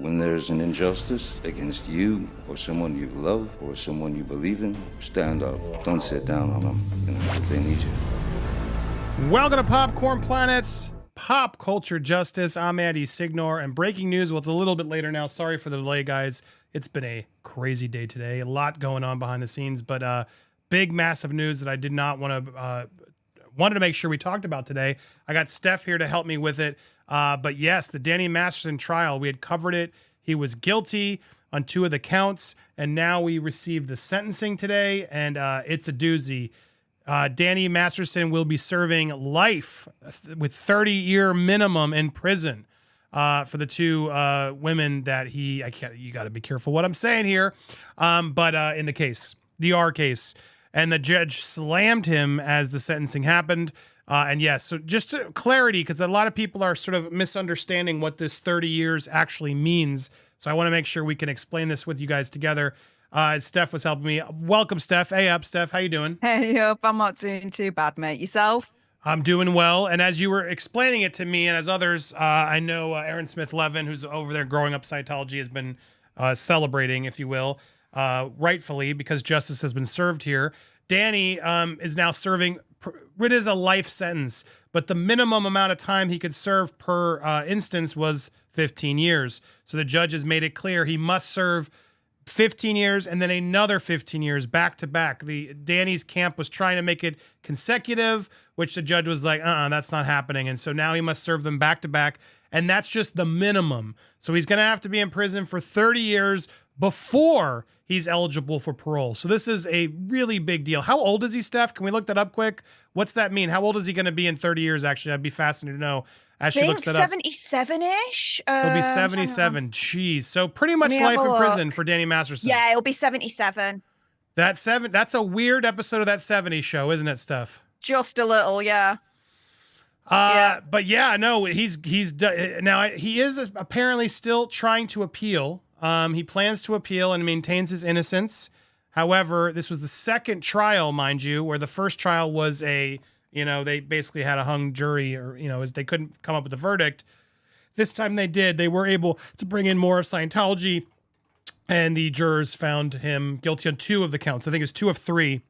When there's an injustice against you or someone you love or someone you believe in, stand up. Don't sit down on them. They need you. Welcome to Popcorn Planet's Pop Culture Justice. I'm Andy Signor, and breaking news, well, it's a little bit later now. Sorry for the delay, guys. It's been a crazy day today. A lot going on behind the scenes, but big, massive news that I did not want to... wanted to make sure we talked about today. I got Steph here to help me with it. But yes, the Danny Masterson trial, we had covered it. He was guilty on 2 of the counts, and now we received the sentencing today, and it's a doozy. Danny Masterson will be serving life with 30-year minimum in prison for the 2 women that you got to be careful what I'm saying here. But in the R case. And the judge slammed him as the sentencing happened. And yes, so just clarity, because a lot of people are sort of misunderstanding what this 30 years actually means. So I want to make sure we can explain this with you guys together. Steph was helping me. Welcome, Steph. Hey up, Steph. How you doing? Hey up. I'm not doing too bad, mate. Yourself? I'm doing well. And as you were explaining it to me, and as others, I know Aaron Smith-Levin, who's over there growing up Scientology, has been celebrating, if you will, rightfully, because justice has been served here. Danny is now serving, it is a life sentence, but the minimum amount of time he could serve per instance was 15 years. So the judge has made it clear he must serve 15 years and then another 15 years back to back. Danny's camp was trying to make it consecutive, which the judge was like, that's not happening. And so now he must serve them back to back. And that's just the minimum. So he's going to have to be in prison for 30 years before he's eligible for parole. So this is a really big deal. How old is he, Steph? Can we look that up quick? What's that mean? How old is he going to be in 30 years, actually? I'd be fascinated to know as she looks that up. 77-ish. He'll be 77. Jeez. So pretty much life in prison for Danny Masterson. Yeah, it'll be 77. That's a weird episode of That 70s Show, isn't it, Steph? Just a little, yeah. But yeah, no, he's now he is apparently still trying to appeal. He plans to appeal and maintains his innocence. However, this was the second trial, mind you, where the first trial was they basically had a hung jury, or, as they couldn't come up with a verdict. This time they did. They were able to bring in more of Scientology, and the jurors found him guilty on 2 of the counts. I think it was 2 of 3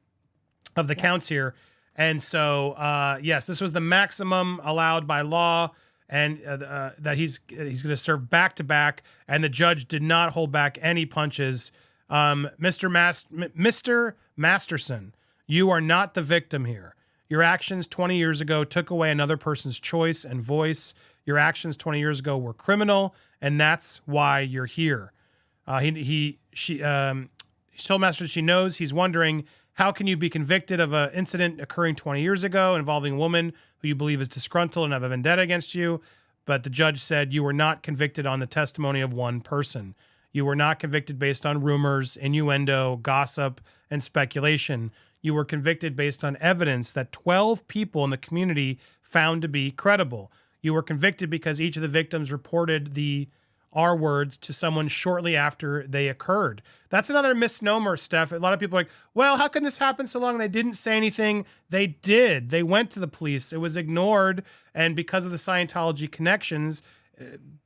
of the counts here. And so, yes, this was the maximum allowed by law, and that he's going to serve back to back. And the judge did not hold back any punches. Mr. Masterson, you are not the victim here. Your actions 20 years ago took away another person's choice and voice. Your actions 20 years ago were criminal, and that's why you're here. She told Masterson she knows he's wondering, how can you be convicted of an incident occurring 20 years ago involving a woman who you believe is disgruntled and have a vendetta against you? But the judge said you were not convicted on the testimony of one person. You were not convicted based on rumors, innuendo, gossip, and speculation. You were convicted based on evidence that 12 people in the community found to be credible. You were convicted because each of the victims reported the R words to someone shortly after they occurred. That's another misnomer, Steph. A lot of people are like, well, how can this happen so long? They didn't say anything. They did. They went to the police. It was ignored. And because of the Scientology connections,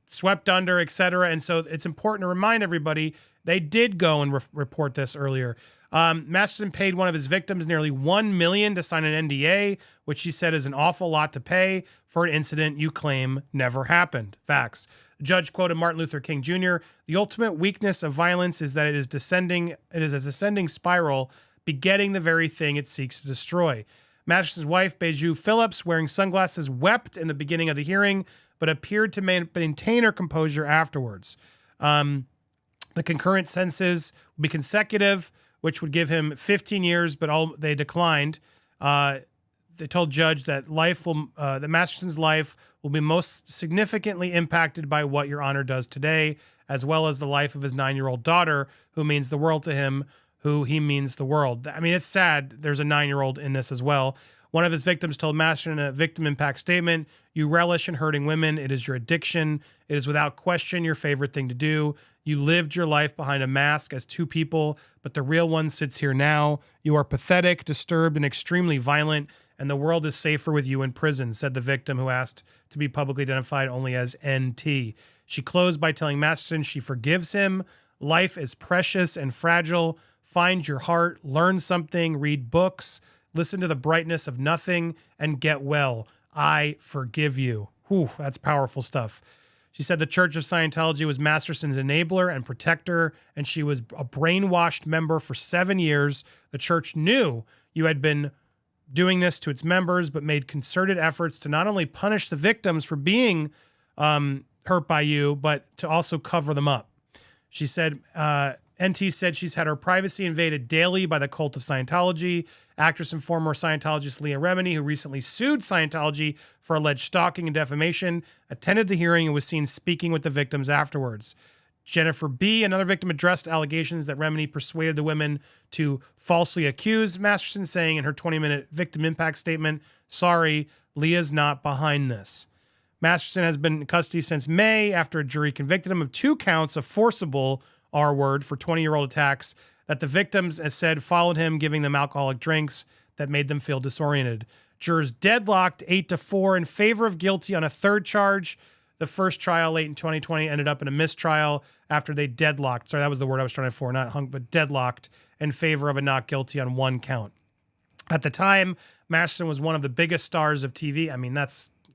swept under, etc. And so it's important to remind everybody they did go and report this earlier. Masterson paid one of his victims nearly $1 million to sign an NDA, which he said is an awful lot to pay for an incident you claim never happened. Facts. The judge quoted Martin Luther King Jr. The ultimate weakness of violence is that it is a descending spiral, begetting the very thing it seeks to destroy. Masterson's wife, Bijou Phillips, wearing sunglasses, wept in the beginning of the hearing, but appeared to maintain her composure afterwards. The concurrent sentences will be consecutive, which would give him 15 years, but they declined. They told judge that that Masterson's life will be most significantly impacted by what your honor does today, as well as the life of his 9-year-old daughter, who means the world to him, who he means the world. I mean, it's sad. There's a 9-year-old in this as well. One of his victims told Masterson in a victim impact statement, "You relish in hurting women. It is your addiction. It is without question your favorite thing to do. You lived your life behind a mask as 2 people, but the real one sits here now. You are pathetic, disturbed, and extremely violent, and the world is safer with you in prison," said the victim, who asked to be publicly identified only as NT. She closed by telling Masterson she forgives him. Life is precious and fragile. Find your heart, learn something, read books, listen to the brightness of nothing, and get well. I forgive you. Whew, that's powerful stuff. She said the Church of Scientology was Masterson's enabler and protector, and she was a brainwashed member for 7 years. The church knew you had been doing this to its members, but made concerted efforts to not only punish the victims for being hurt by you, but to also cover them up. She said, NT said she's had her privacy invaded daily by the cult of Scientology. Actress and former Scientologist Leah Remini, who recently sued Scientology for alleged stalking and defamation, attended the hearing and was seen speaking with the victims afterwards. Jennifer B., another victim, addressed allegations that Remini persuaded the women to falsely accuse Masterson, saying in her 20-minute victim impact statement, "Sorry, Leah's not behind this." Masterson has been in custody since May after a jury convicted him of 2 counts of forcible R-word for 20-year-old attacks that the victims, as said, followed him, giving them alcoholic drinks that made them feel disoriented. Jurors deadlocked 8-4 in favor of guilty on a 3rd charge. The first trial late in 2020 ended up in a mistrial after they deadlocked. Sorry, that was the word I was trying for, not hung, but deadlocked in favor of a not guilty on 1 count. At the time, Masterson was one of the biggest stars of TV. I mean,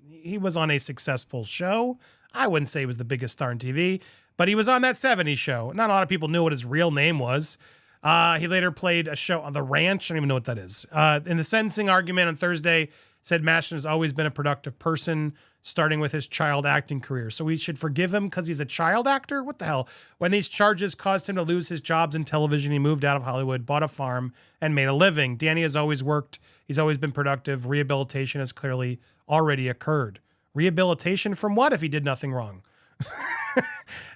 he was on a successful show. I wouldn't say he was the biggest star in TV, but he was on that 70s show. Not a lot of people knew what his real name was. He later played a show on The Ranch. I don't even know what that is. In the sentencing argument on Thursday, said Masterson has always been a productive person, starting with his child acting career. So we should forgive him because he's a child actor? What the hell? When these charges caused him to lose his jobs in television, he moved out of Hollywood, bought a farm, and made a living. Danny has always worked. He's always been productive. Rehabilitation has clearly already occurred. Rehabilitation from what if he did nothing wrong?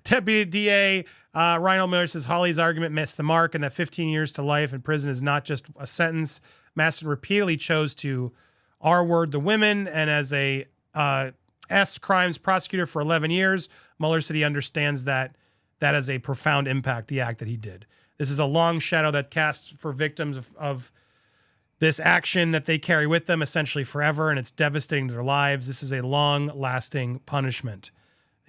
Deputy DA Ryan Olmedo says Hawley's argument missed the mark and that 15 years to life in prison is not just a sentence. Masterson repeatedly chose to R-word the women, and as a S crimes prosecutor for 11 years, Mueller said he understands that has a profound impact, the act that he did. This is a long shadow that casts for victims of this action that they carry with them essentially forever, and it's devastating to their lives. This is a long-lasting punishment.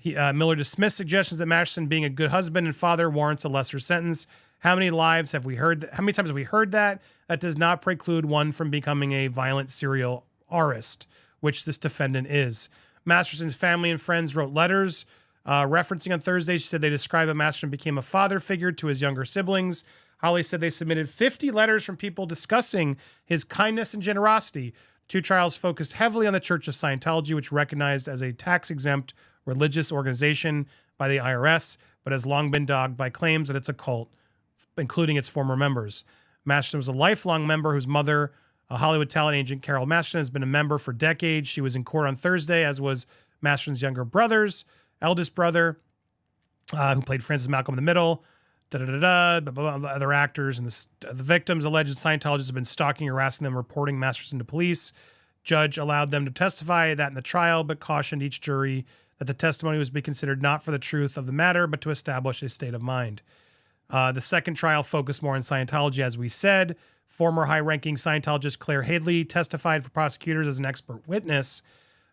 Miller dismissed suggestions that Masterson being a good husband and father warrants a lesser sentence. How many times have we heard that? That does not preclude one from becoming a violent serial arist, which this defendant is. Masterson's family and friends wrote letters referencing on Thursday. She said they describe how Masterson became a father figure to his younger siblings. Holly said they submitted 50 letters from people discussing his kindness and generosity. 2 trials focused heavily on the Church of Scientology, which recognized as a tax-exempt religious organization by the IRS, but has long been dogged by claims that it's a cult, including its former members. Masterson was a lifelong member whose mother, a Hollywood talent agent, Carol Masterson, has been a member for decades. She was in court on Thursday, as was Masterson's younger brother's eldest brother, who played Francis Malcolm in the Middle, other actors, and the victims alleged Scientologists have been stalking, harassing them, reporting Masterson to police. Judge allowed them to testify that in the trial, but cautioned each jury that the testimony was to be considered not for the truth of the matter, but to establish a state of mind. The second trial focused more on Scientology, as we said. Former high-ranking Scientologist Claire Hadley testified for prosecutors as an expert witness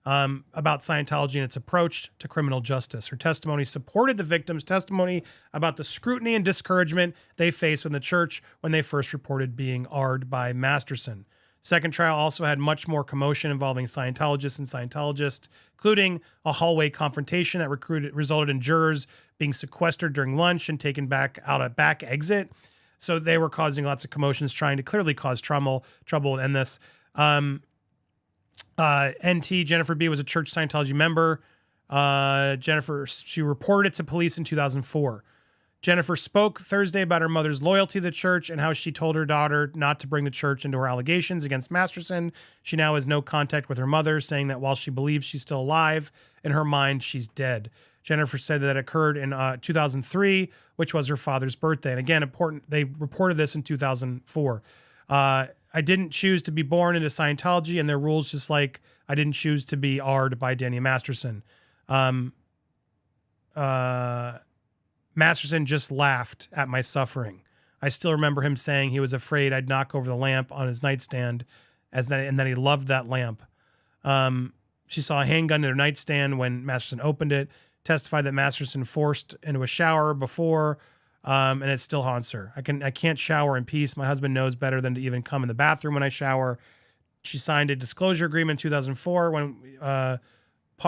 about Scientology and its approach to criminal justice. Her testimony supported the victims' testimony about the scrutiny and discouragement they faced in the church when they first reported being R'd by Masterson. Second trial also had much more commotion involving Scientologists and Scientologists, including a hallway confrontation that resulted in jurors being sequestered during lunch and taken back out a back exit. So they were causing lots of commotions, trying to clearly cause trouble and end this. NT, Jennifer B. was a church Scientology member. She reported it to police in 2004. Jennifer spoke Thursday about her mother's loyalty to the church and how she told her daughter not to bring the church into her allegations against Masterson. She now has no contact with her mother, saying that while she believes she's still alive, in her mind, she's dead. Jennifer said that it occurred in 2003, which was her father's birthday. And again, important, they reported this in 2004. I didn't choose to be born into Scientology and their rules, just like I didn't choose to be R'd by Danny Masterson. Masterson just laughed at my suffering. I still remember him saying he was afraid I'd knock over the lamp on his nightstand, and that he loved that lamp. She saw a handgun in her nightstand when Masterson opened it. testified that Masterson forced into a shower before, and it still haunts her. I can't shower in peace. My husband knows better than to even come in the bathroom when I shower. She signed a disclosure agreement in 2004 when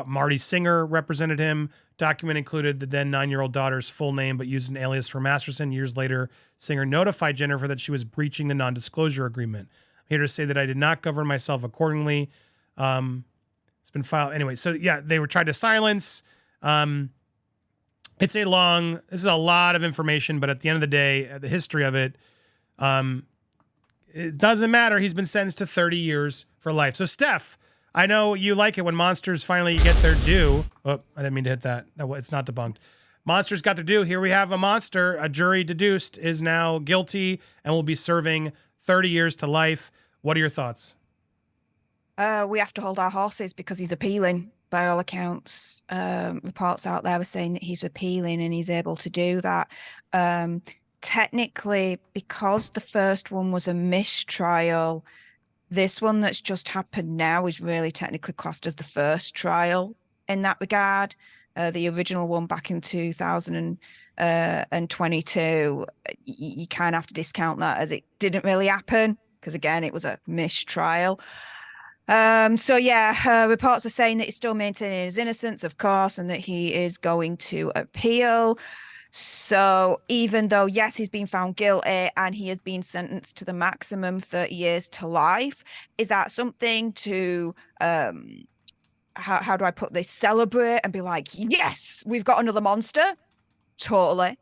Marty Singer represented him. Document included the then 9-year-old daughter's full name, but used an alias for Masterson. Years later, Singer notified Jennifer that she was breaching the non-disclosure agreement. I'm here to say that I did not govern myself accordingly. It's been filed anyway. So yeah, they were tried to silence. This is a lot of information, but at the end of the day, the history of it, it doesn't matter. He's been sentenced to 30 years for life. So Steph, I know you like it when monsters finally get their due. Oh, I didn't mean to hit that. No, it's not debunked. Monsters got their due. Here we have a monster. A jury deduced is now guilty and will be serving 30 years to life. What are your thoughts? We have to hold our horses because he's appealing by all accounts. Reports out there are saying that he's appealing and he's able to do that. Technically, because the first one was a mistrial, this one that's just happened now is really technically classed as the first trial in that regard. The original one back in 2022, you kind of have to discount that as it didn't really happen because, again, it was a mistrial. So yeah, reports are saying that he's still maintaining his innocence, of course, and that he is going to appeal. So even though, yes, he's been found guilty and he has been sentenced to the maximum 30 years to life, is that something to, how do I put this, celebrate and be like, yes, we've got another monster? Totally.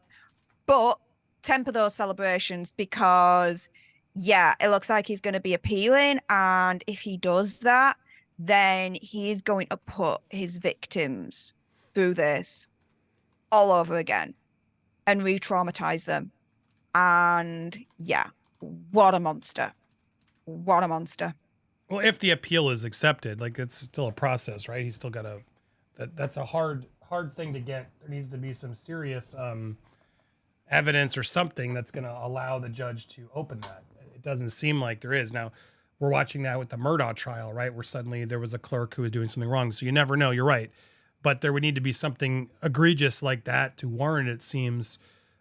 But temper those celebrations because, yeah, it looks like he's going to be appealing. And if he does that, then he's going to put his victims through this all over again and re-traumatize them. And yeah, what a monster. What a monster. Well, if the appeal is accepted, like it's still a process, right? He's still got that's a hard thing to get. There needs to be some serious evidence or something that's going to allow the judge to open that. It doesn't seem like there is. Now, we're watching that with the Murdaugh trial, right? Where suddenly there was a clerk who was doing something wrong. So you never know. You're right. But there would need to be something egregious like that to warrant it, seems.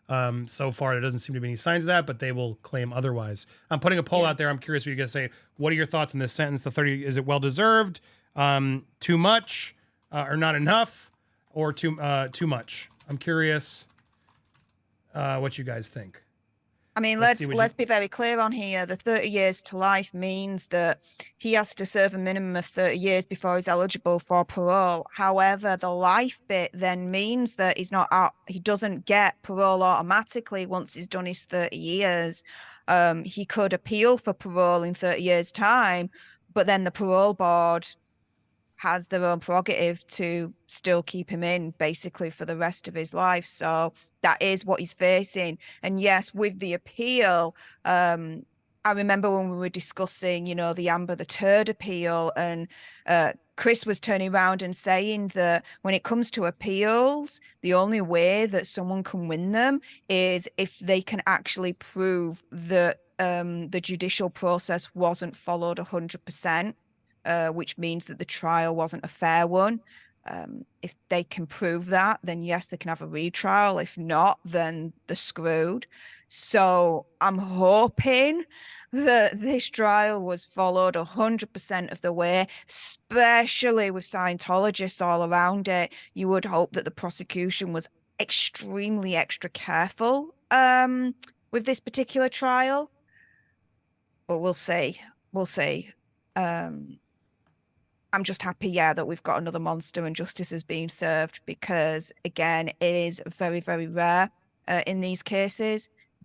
So far, there doesn't seem to be any signs of that, but they will claim otherwise. I'm putting a poll out there. I'm curious what you guys say. What are your thoughts on this sentence? The 30, is it well-deserved? Too much or not enough? Or too much? I'm curious what you guys think. I mean, let's be very clear on here. The 30 years to life means that he has to serve a minimum of 30 years before he's eligible for parole. However, the life bit then means that he doesn't get parole automatically once he's done his 30 years. He could appeal for parole in 30 years' time, but then the parole board has their own prerogative to still keep him in basically for the rest of his life. So that is what he's facing. And yes, with the appeal, I remember when we were discussing, the Amber the Turd appeal, and Chris was turning around and saying that when it comes to appeals, the only way that someone can win them is if they can actually prove that the judicial process wasn't followed 100%. Which means that the trial wasn't a fair one. If they can prove that, then yes, they can have a retrial. If not, then they're screwed. So I'm hoping that this trial was followed 100% of the way, especially with Scientologists all around it. You would hope that the prosecution was extremely extra careful with this particular trial. But we'll see. We'll see. I'm just happy, that we've got another monster and justice is being served because, again, it is very, very rare in these cases.